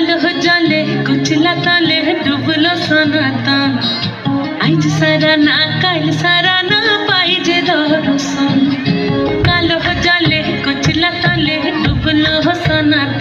কালো জলে কুচলা তলে ডুবলো সনাতন আজ সারা না কাল সারা না পাই যে দর্শন কালো জলে কুচলা তলে ডুবলো সনাতন